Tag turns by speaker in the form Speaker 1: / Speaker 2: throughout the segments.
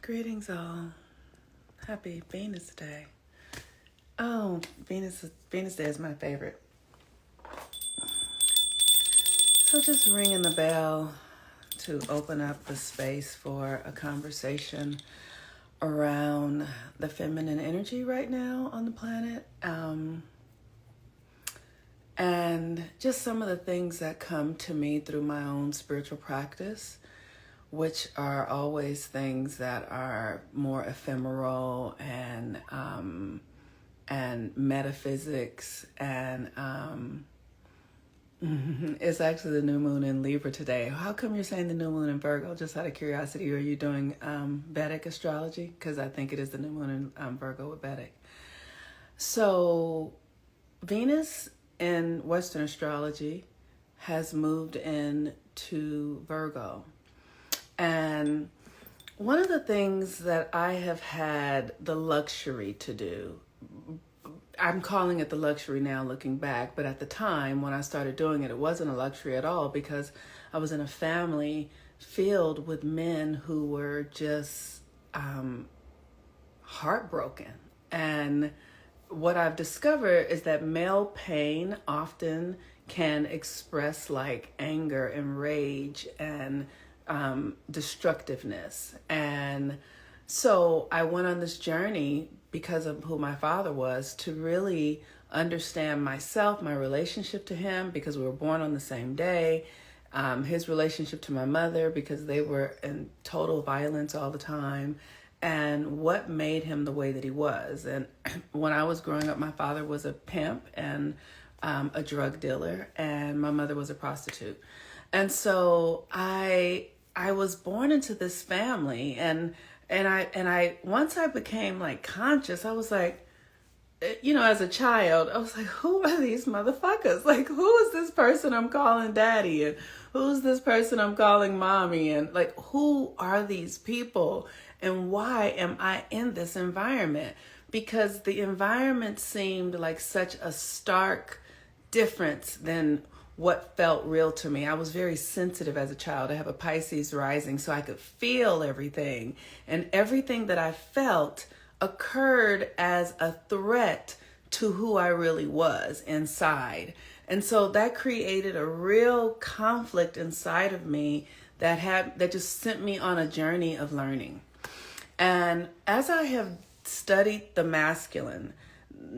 Speaker 1: Greetings all. Happy Venus Day. Oh, Venus Day is my favorite. So just ringing the bell to open up the space for a conversation around the feminine energy right now on the planet. And just some of the things that come to me through my own spiritual practice, which are always things that are more ephemeral and metaphysics and it's actually the new moon in Libra today. How come you're saying the new moon in Virgo? Just out of curiosity, are you doing Vedic astrology? Because I think it is the new moon in Virgo with Vedic. So Venus in Western astrology has moved into Virgo. And one of the things that I have had the luxury to do, I'm calling it the luxury now looking back, but at the time when I started doing it, it wasn't a luxury at all because I was in a family filled with men who were just heartbroken. And what I've discovered is that male pain often can express like anger and rage and destructiveness. And so I went on this journey because of who my father was to really understand myself, my relationship to him, because we were born on the same day, his relationship to my mother because they were in total violence all the time, and what made him the way that he was. And when I was growing up, my father was a pimp and a drug dealer, and my mother was a prostitute. And so I was born into this family, and I once I became like conscious, I was like, you know, as a child, I was like, who are these motherfuckers? Like, who is this person I'm calling daddy? And who's this person I'm calling mommy? And like, who are these people? And why am I in this environment? Because the environment seemed like such a stark difference than what felt real to me. I was very sensitive as a child. I have a Pisces rising, so I could feel everything. And everything that I felt occurred as a threat to who I really was inside. And so that created a real conflict inside of me that just sent me on a journey of learning. And as I have studied the masculine,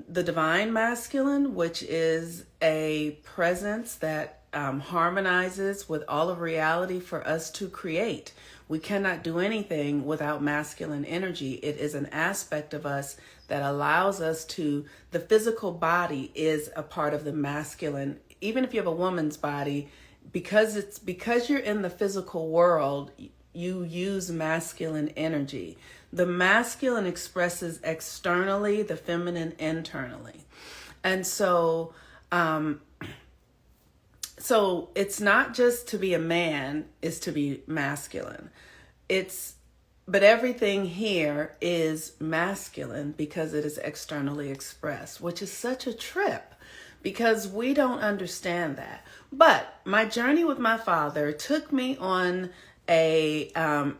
Speaker 1: the divine masculine, which is a presence that harmonizes with all of reality for us to create. We cannot do anything without masculine energy. It is an aspect of us that allows us to, the physical body is a part of the masculine. Even if you have a woman's body, because you're in the physical world, you use masculine energy. The masculine expresses externally, the feminine internally. And so it's not just to be a man is to be masculine. But everything here is masculine because it is externally expressed, which is such a trip because we don't understand that. But my journey with my father took me on a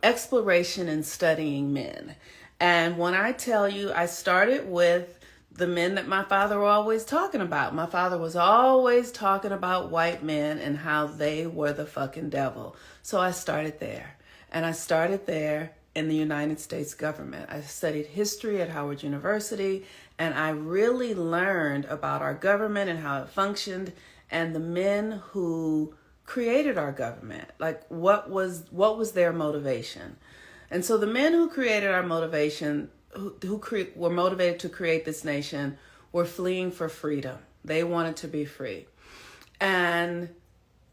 Speaker 1: exploration in studying men. And when I tell you, I started with the men that my father was always talking about. My father was always talking about white men and how they were the fucking devil. So I started there. And I started there in the United States government. I studied history at Howard University, and I really learned about our government and how it functioned and the men who created our government. Like what was their motivation? And so the men who created our motivation, who were motivated to create this nation, were fleeing for freedom. They wanted to be free. And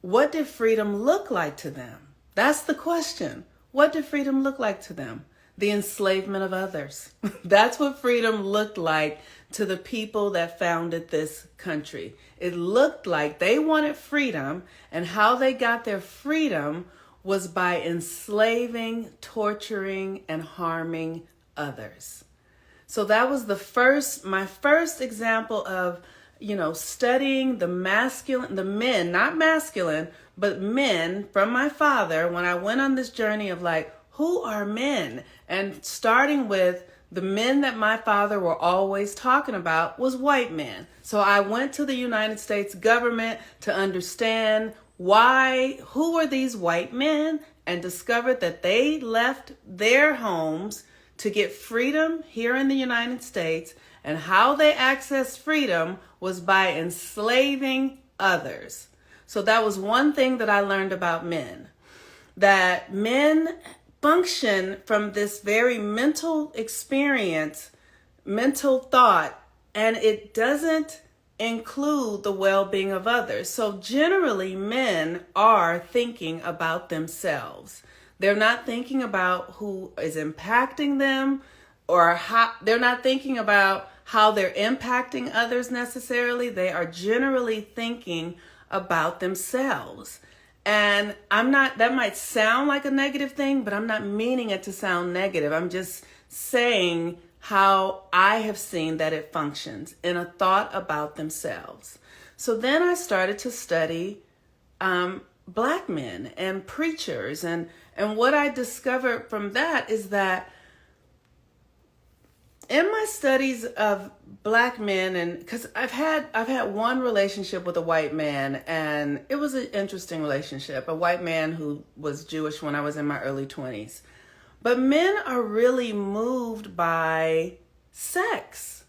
Speaker 1: what did freedom look like to them? That's the question. What did freedom look like to them? The enslavement of others. That's what freedom looked like to the people that founded this country. It looked like they wanted freedom, and how they got their freedom was by enslaving, torturing, and harming others. So that was my first example of, studying the men, not masculine, but men from my father when I went on this journey of like, who are men? And starting with the men that my father were always talking about was white men. So I went to the United States government to understand who were these white men, and discovered that they left their homes to get freedom here in the United States, and how they accessed freedom was by enslaving others. So that was one thing that I learned about men, that men function from this very mental experience, mental thought, and it doesn't include the well-being of others. So generally, men are thinking about themselves. They're not thinking about who is impacting them, or how they're not thinking about how they're impacting others necessarily. They are generally thinking about themselves. And that might sound like a negative thing, but I'm not meaning it to sound negative. I'm just saying how I have seen that it functions in a thought about themselves. So then I started to study Black men and preachers. And what I discovered from that is that in my studies of Black men, and because I've had one relationship with a white man, and it was an interesting relationship, a white man who was Jewish when I was in my early 20s. But men are really moved by sex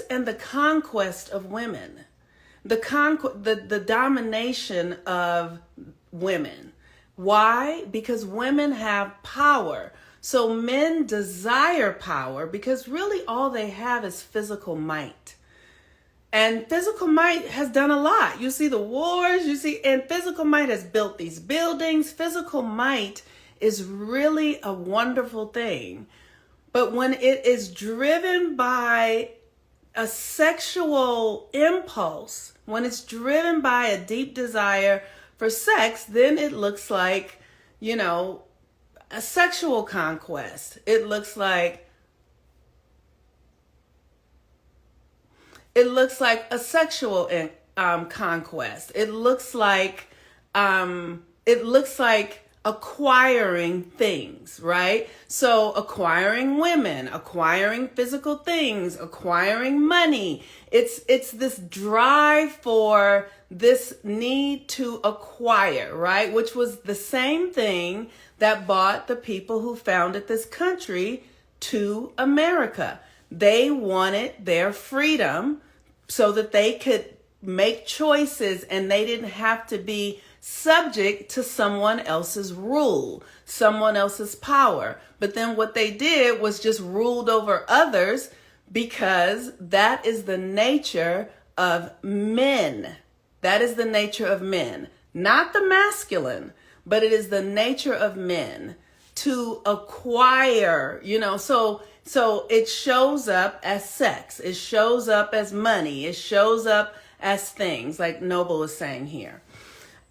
Speaker 1: and the conquest of women, the domination of women. Why? Because women have power. So men desire power because really all they have is physical might. And physical might has done a lot. You see the wars, and physical might has built these buildings. Physical might is really a wonderful thing. But when it is driven by a sexual impulse, when it's driven by a deep desire for sex, then it looks like, a sexual conquest. It looks like a sexual conquest. It looks like acquiring things, right? So acquiring women, acquiring physical things, acquiring money. It's this drive for this need to acquire, right? Which was the same thing that brought the people who founded this country to America. They wanted their freedom so that they could make choices and they didn't have to be subject to someone else's rule, someone else's power. But then what they did was just ruled over others, because that is the nature of men. That is the nature of men, not the masculine, but it is the nature of men to acquire, so it shows up as sex. It shows up as money. It shows up as things, like Noble is saying here.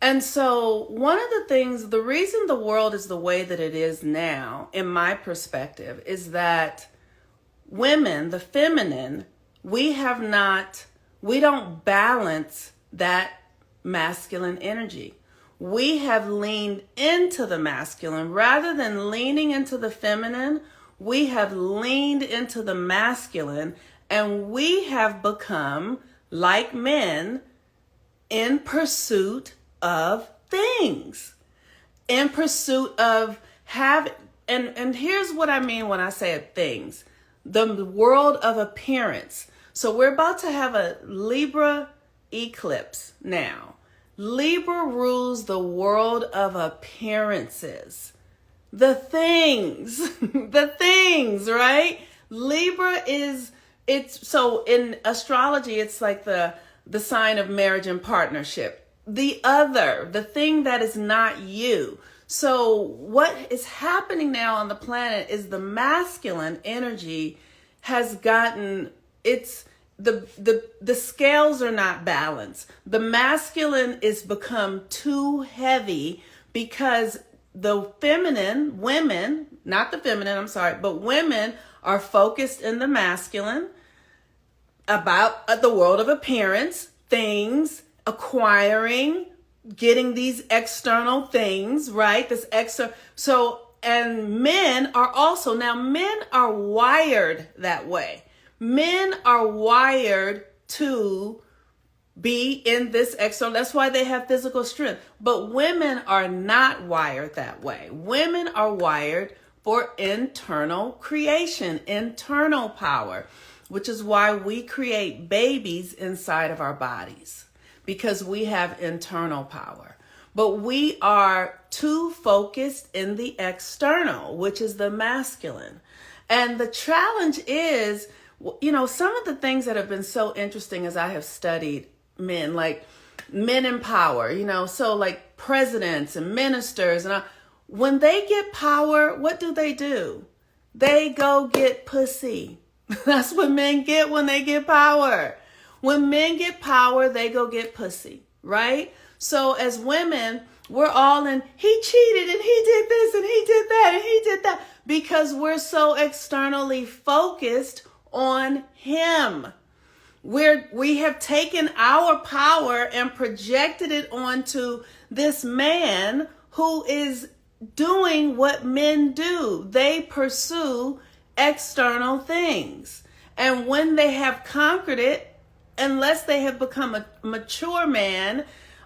Speaker 1: And so one of the reason the world is the way that it is now, in my perspective, is that women, the feminine, we don't balance that masculine energy. We have leaned into the masculine rather than leaning into the feminine. We have leaned into the masculine, and we have become like men in pursuit of things, in pursuit of and here's what I mean when I say things, the world of appearance. So we're about to have a Libra eclipse now. Libra rules the world of appearances. The things, right? Libra so in astrology, it's like the sign of marriage and partnership. The thing that is not you. So what is happening now on the planet is the masculine energy has gotten, the scales are not balanced. The masculine is become too heavy because the feminine, women, not the feminine, I'm sorry, but women are focused in the masculine about the world of appearance, things, acquiring, getting these external things, right? This extra. So, and men are also, now men are wired that way. Men are wired to be in this external. That's why they have physical strength. But women are not wired that way. Women are wired for internal creation, internal power, which is why we create babies inside of our bodies, because we have internal power. But we are too focused in the external, which is the masculine. And the challenge is, some of the things that have been so interesting as I have studied men, like men in power, so like presidents and ministers, and when they get power, what do? They go get pussy. That's what men get when they get power. When men get power, they go get pussy, right? So as women, we're all in, he cheated and he did this and he did that and he did that, because we're so externally focused on him. We have taken our power and projected it onto this man who is doing what men do. They pursue external things. And when they have conquered it, unless they have become a mature man,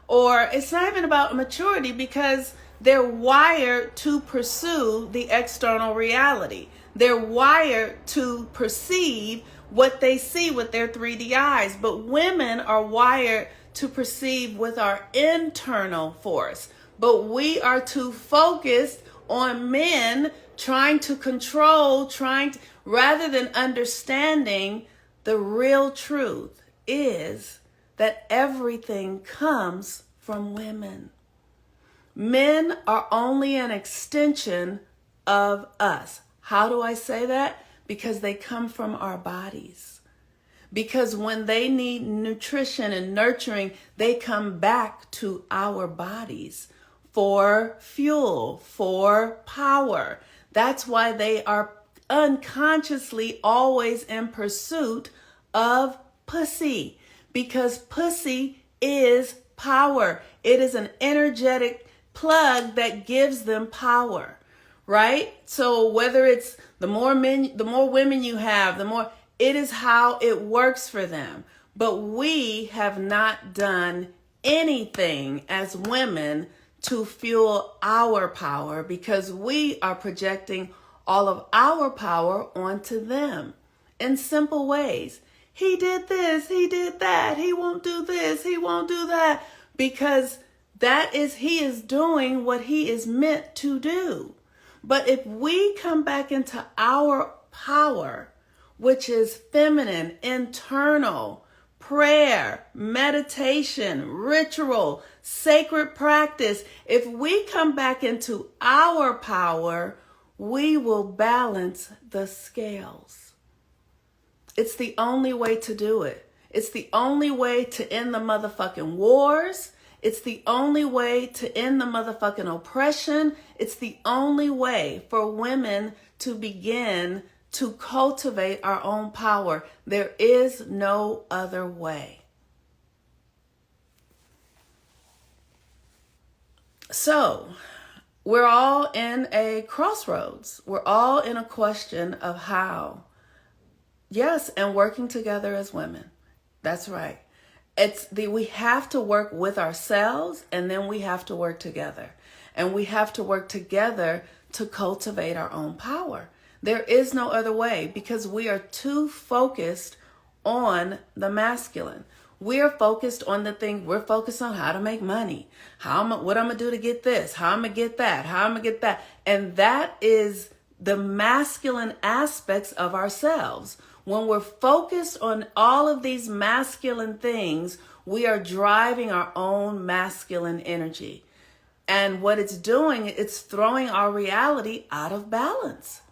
Speaker 1: or it's not even about maturity, because they're wired to pursue the external reality. They're wired to perceive what they see with their 3D eyes. But women are wired to perceive with our internal force. But we are too focused on men trying to control, rather than understanding the real truth is that everything comes from women. Men are only an extension of us. How do I say that? Because they come from our bodies. Because when they need nutrition and nurturing, they come back to our bodies for fuel, for power. That's why they are unconsciously always in pursuit of pussy, because pussy is power. It is an energetic plug that gives them power, right? So whether it's the more women you have, the more, it is how it works for them. But we have not done anything as women to fuel our power, because we are projecting all of our power onto them in simple ways. He did this, he did that, he won't do this, he won't do that, because he is doing what he is meant to do. But if we come back into our power, which is feminine, internal, prayer, meditation, ritual, sacred practice, if we come back into our power, we will balance the scales. It's the only way to do it. It's the only way to end the motherfucking wars. It's the only way to end the motherfucking oppression. It's the only way for women to begin to cultivate our own power. There is no other way. So, we're all in a crossroads. We're all in a question of how. Yes, and working together as women. That's right. We have to work with ourselves, and then we have to work together. And we have to work together to cultivate our own power. There is no other way, because we are too focused on the masculine. We are focused on the thing. We're focused on how to make money, what I'm going to do to get this, how I'm going to get that, how I'm going to get that. And that is the masculine aspects of ourselves. When we're focused on all of these masculine things, we are driving our own masculine energy. And what it's doing, it's throwing our reality out of balance.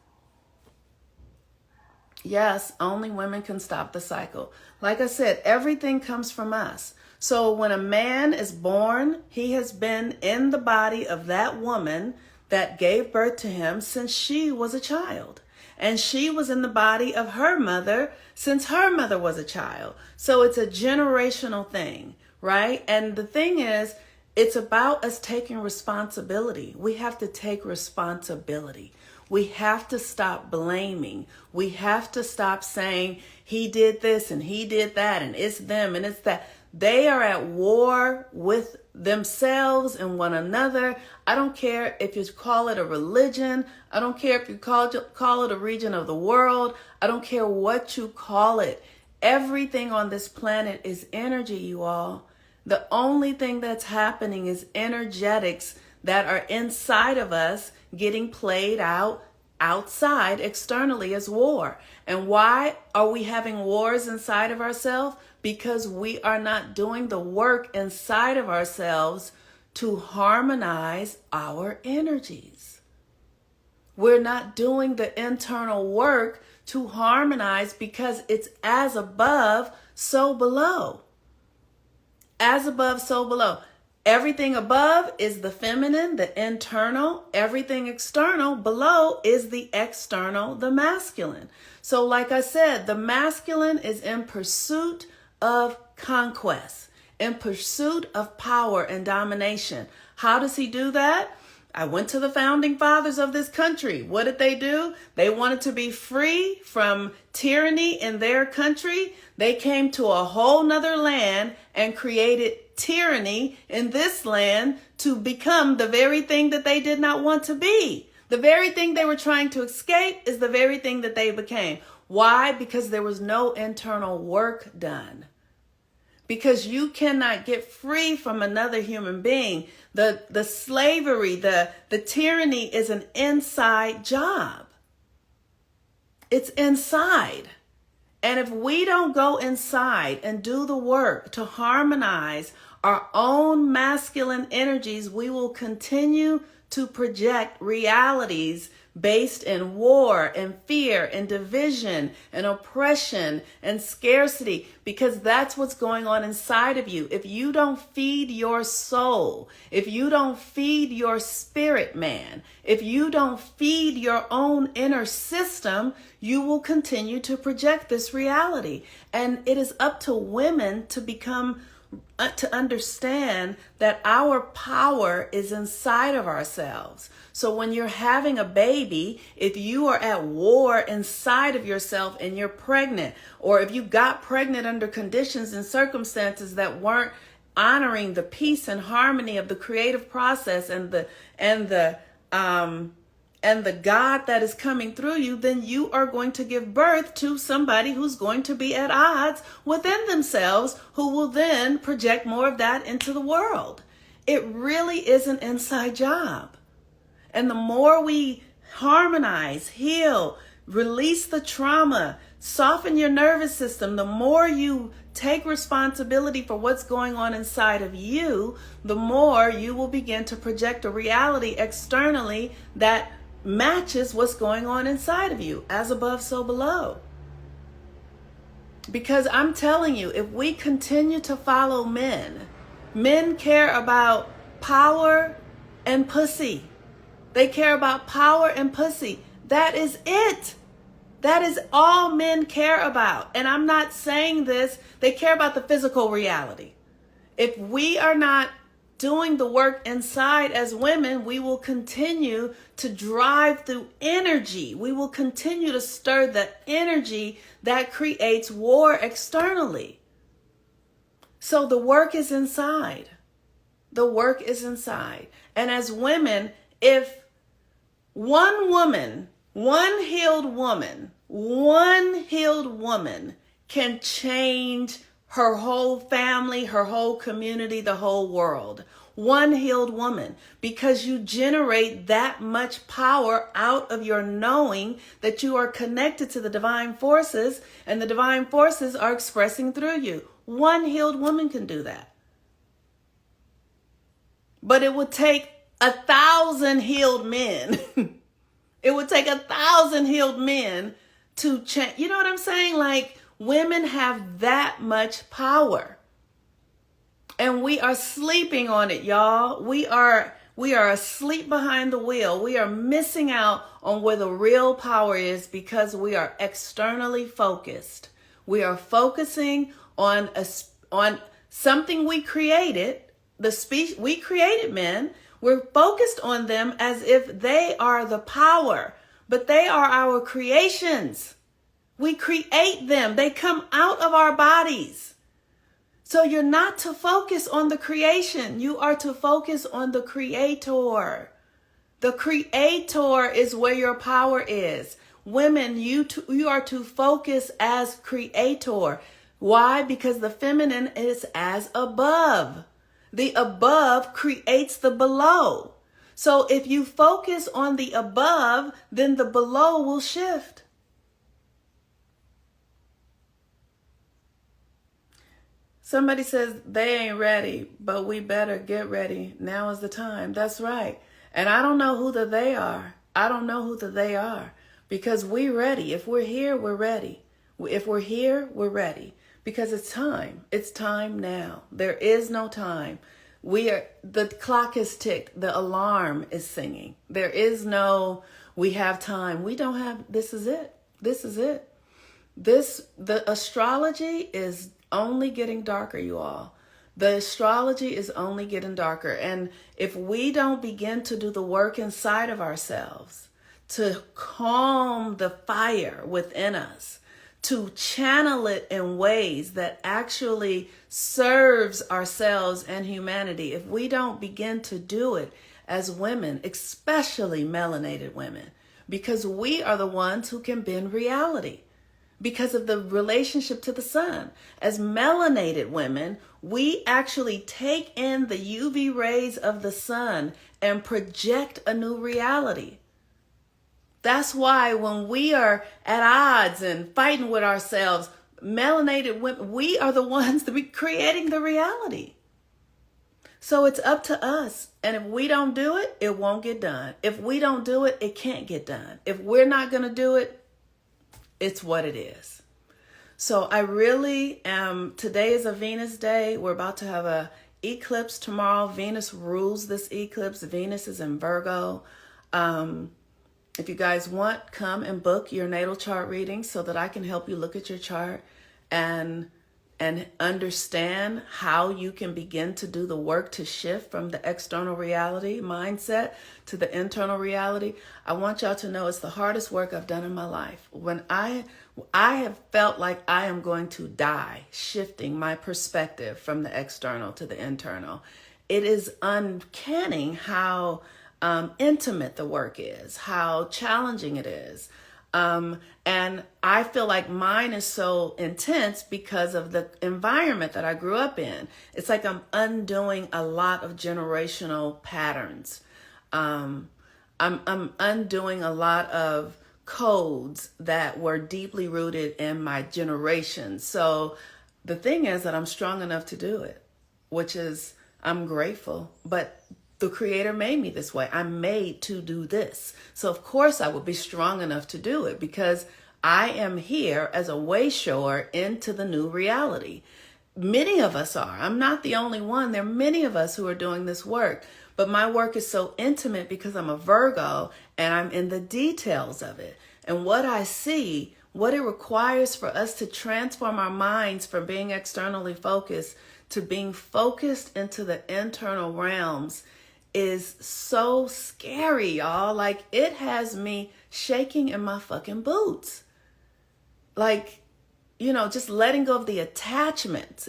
Speaker 1: Yes, only women can stop the cycle. Like I said, everything comes from us. So when a man is born, he has been in the body of that woman that gave birth to him since she was a child. And she was in the body of her mother since her mother was a child. So it's a generational thing, right? And the thing is, It's about us taking responsibility. We have to take responsibility. We have to stop blaming. We have to stop saying he did this and he did that and it's them and it's that. They are at war with themselves and one another. I don't care if you call it a religion. I don't care if you call it a region of the world. I don't care what you call it. Everything on this planet is energy, you all. The only thing that's happening is energetics that are inside of us getting played out outside externally as war. And why are we having wars inside of ourselves? Because we are not doing the work inside of ourselves to harmonize our energies. We're not doing the internal work to harmonize because it's as above, so below. As above, so below. Everything above is the feminine, the internal. Everything external below is the external, the masculine. So like I said, the masculine is in pursuit of conquest, in pursuit of power and domination. How does he do that? I went to the founding fathers of this country. What did they do? They wanted to be free from tyranny in their country. They came to a whole nother land and created tyranny in this land to become the very thing that they did not want to be. The very thing they were trying to escape is the very thing that they became. Why? Because there was no internal work done. Because you cannot get free from another human being. The slavery, the tyranny is an inside job. It's inside. And if we don't go inside and do the work to harmonize our own masculine energies, we will continue to project realities based in war and fear and division and oppression and scarcity, because that's what's going on inside of you. If you don't feed your soul, if you don't feed your spirit man, if you don't feed your own inner system, you will continue to project this reality. And it is up to women to understand that our power is inside of ourselves. So when you're having a baby, if you are at war inside of yourself and you're pregnant, or if you got pregnant under conditions and circumstances that weren't honoring the peace and harmony of the creative process and the God that is coming through you, then you are going to give birth to somebody who's going to be at odds within themselves, who will then project more of that into the world. It really is an inside job. And the more we harmonize, heal, release the trauma, soften your nervous system, the more you take responsibility for what's going on inside of you, the more you will begin to project a reality externally that matches what's going on inside of you, as above, so below. Because I'm telling you, if we continue to follow men care about power and pussy. They care about power and pussy. That is it. That is all men care about. And I'm not saying this. They care about the physical reality. If we are not doing the work inside as women, we will continue to drive through energy. We will continue to stir the energy that creates war externally. So the work is inside. The work is inside. And as women, if one healed woman can change her whole family, her whole community, the whole world. One healed woman, because you generate that much power out of your knowing that you are connected to the divine forces, and the divine forces are expressing through you. One healed woman can do that. But it would take 1,000 healed men. It would take 1,000 healed men to change. You know what I'm saying? Like, women have that much power. And we are sleeping on it, y'all. We are asleep behind the wheel. We are missing out on where the real power is because we are externally focused. We are focusing on something we created, we created men. We're focused on them as if they are the power, but they are our creations. We create them. They come out of our bodies. So you're not to focus on the creation. You are to focus on the creator. The creator is where your power is. Women, you are to focus as creator. Why? Because the feminine is as above. The above creates the below. So if you focus on the above, then the below will shift. Somebody says they ain't ready, but we better get ready. Now is the time. That's right. And I don't know who the they are. I don't know who the they are, because we're ready. If we're here, we're ready. If we're here, we're ready, because it's time. It's time now. There is no time. The clock is ticked. The alarm is singing. There is no, we have time. We don't have, this is it. This is it. The astrology is only getting darker, you all. The astrology is only getting darker. And if we don't begin to do the work inside of ourselves, to calm the fire within us, to channel it in ways that actually serves ourselves and humanity, if we don't begin to do it as women, especially melanated women, because we are the ones who can bend reality because of the relationship to the sun. As melanated women, we actually take in the UV rays of the sun and project a new reality. That's why when we are at odds and fighting with ourselves, melanated women, we are the ones that be creating the reality. So it's up to us. And if we don't do it, it won't get done. If we don't do it, it can't get done. If we're not going to do it, it's what it is. So I really am, today is a Venus day. We're about to have a eclipse tomorrow. Venus rules this eclipse. Venus is in Virgo. If you guys want, come and book your natal chart reading so that I can help you look at your chart and understand how you can begin to do the work to shift from the external reality mindset to the internal reality. I want y'all to know it's the hardest work I've done in my life. When I have felt like I am going to die shifting my perspective from the external to the internal. It is uncanny how intimate the work is, how challenging it is. And I feel like mine is so intense because of the environment that I grew up in. It's like I'm undoing a lot of generational patterns. I'm undoing a lot of codes that were deeply rooted in my generation. So the thing is that I'm strong enough to do it, which is, I'm grateful, but the Creator made me this way. I'm made to do this. So of course I would be strong enough to do it because I am here as a way shower into the new reality. Many of us are. I'm not the only one. There are many of us who are doing this work. But my work is so intimate because I'm a Virgo and I'm in the details of it. And what I see, what it requires for us to transform our minds from being externally focused to being focused into the internal realms is so scary, y'all. Like, it has me shaking in my fucking boots. Like, just letting go of the attachment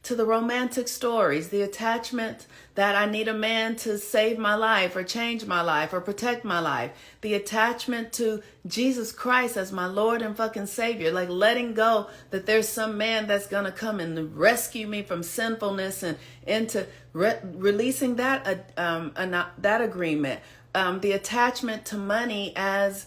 Speaker 1: to the romantic stories, the attachment that I need a man to save my life or change my life or protect my life, the attachment to Jesus Christ as my Lord and fucking Savior, like letting go that there's some man that's going to come and rescue me from sinfulness and into releasing that agreement, the attachment to money as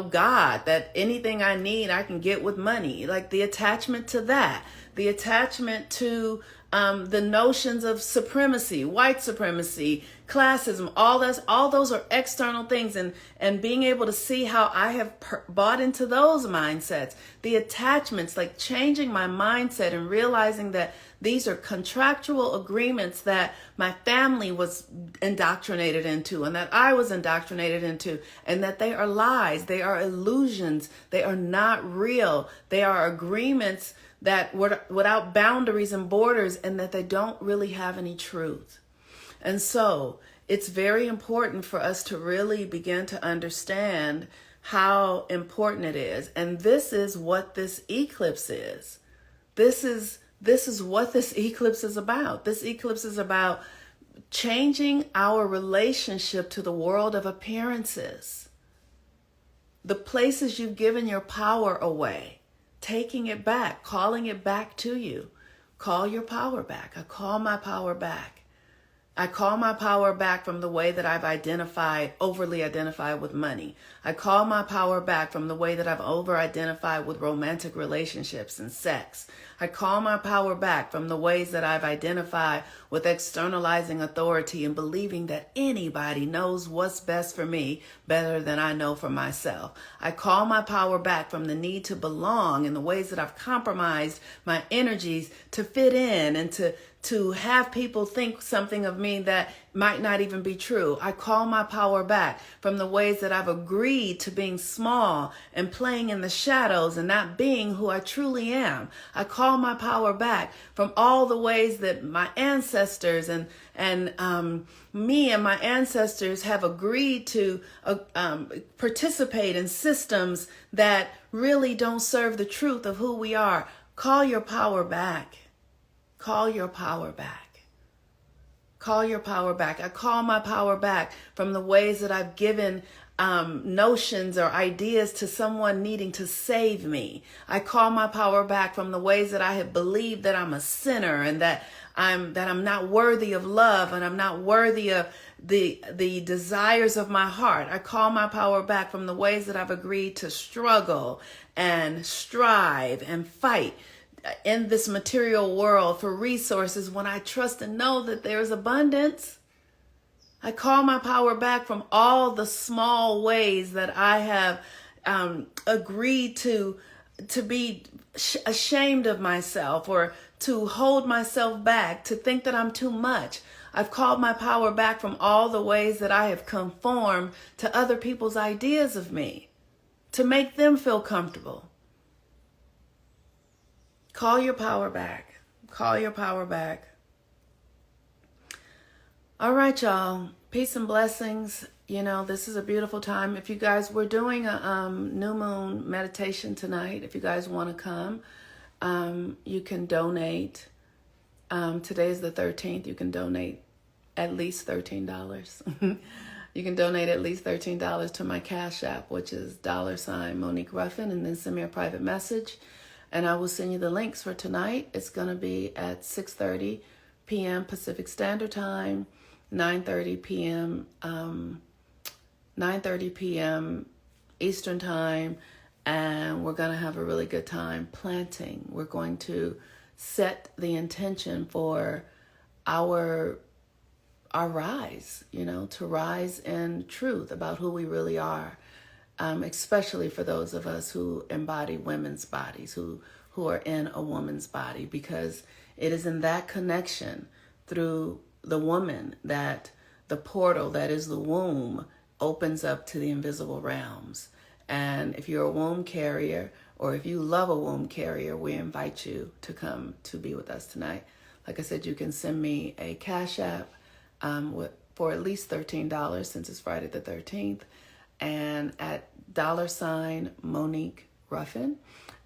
Speaker 1: God, that anything I need, I can get with money, like the attachment to that, the attachment to the notions of supremacy, white supremacy, classism, all those are external things, and being able to see how I have bought into those mindsets, the attachments, like changing my mindset and realizing that these are contractual agreements that my family was indoctrinated into and that I was indoctrinated into, and that they are lies, they are illusions, they are not real, they are agreements that without boundaries and borders, and that they don't really have any truth. And so it's very important for us to really begin to understand how important it is. And this is what this eclipse is. This is what this eclipse is about. This eclipse is about changing our relationship to the world of appearances. The places you've given your power away, taking it back, calling it back to you. Call your power back. I call my power back. I call my power back from the way that I've overly identified with money. I call my power back from the way that I've over-identified with romantic relationships and sex. I call my power back from the ways that I've identified with externalizing authority and believing that anybody knows what's best for me better than I know for myself. I call my power back from the need to belong in the ways that I've compromised my energies to fit in and to have people think something of me that might not even be true. I call my power back from the ways that I've agreed to being small and playing in the shadows and not being who I truly am. I call my power back from all the ways that my ancestors and me and my ancestors have agreed to participate in systems that really don't serve the truth of who we are. Call your power back. Call your power back. Call your power back. I call my power back from the ways that I've given notions or ideas to someone needing to save me. I call my power back from the ways that I have believed that I'm a sinner and that I'm not worthy of love and I'm not worthy of the desires of my heart. I call my power back from the ways that I've agreed to struggle and strive and fight in this material world for resources when I trust and know that there's abundance. I call my power back from all the small ways that I have agreed to be ashamed of myself or to hold myself back, to think that I'm too much. I've called my power back from all the ways that I have conformed to other people's ideas of me to make them feel comfortable. Call your power back. Call your power back. All right, y'all. Peace and blessings. You know, this is a beautiful time. If you guys, we're doing a new moon meditation tonight. If you guys want to come, you can donate. Today is the 13th. You can donate at least $13. You can donate at least $13 to my Cash App, which is $ Monique Ruffin, and then send me a private message. And I will send you the links for tonight. It's going to be at 6:30 p.m. Pacific Standard Time, 9:30 p.m. Eastern Time. And we're going to have a really good time planting. We're going to set the intention for our rise, you know, to rise in truth about who we really are. Especially for those of us who embody women's bodies, who are in a woman's body, because it is in that connection through the woman that the portal that is the womb opens up to the invisible realms. And if you're a womb carrier, or if you love a womb carrier, we invite you to come to be with us tonight. Like I said, you can send me a Cash App for at least $13 since it's Friday the 13th. And at $ Monique Ruffin,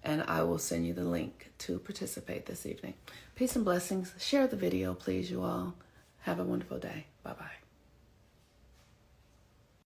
Speaker 1: and I will send you the link to participate this evening. Peace and blessings. Share the video, please, you all. Have a wonderful day. Bye-bye.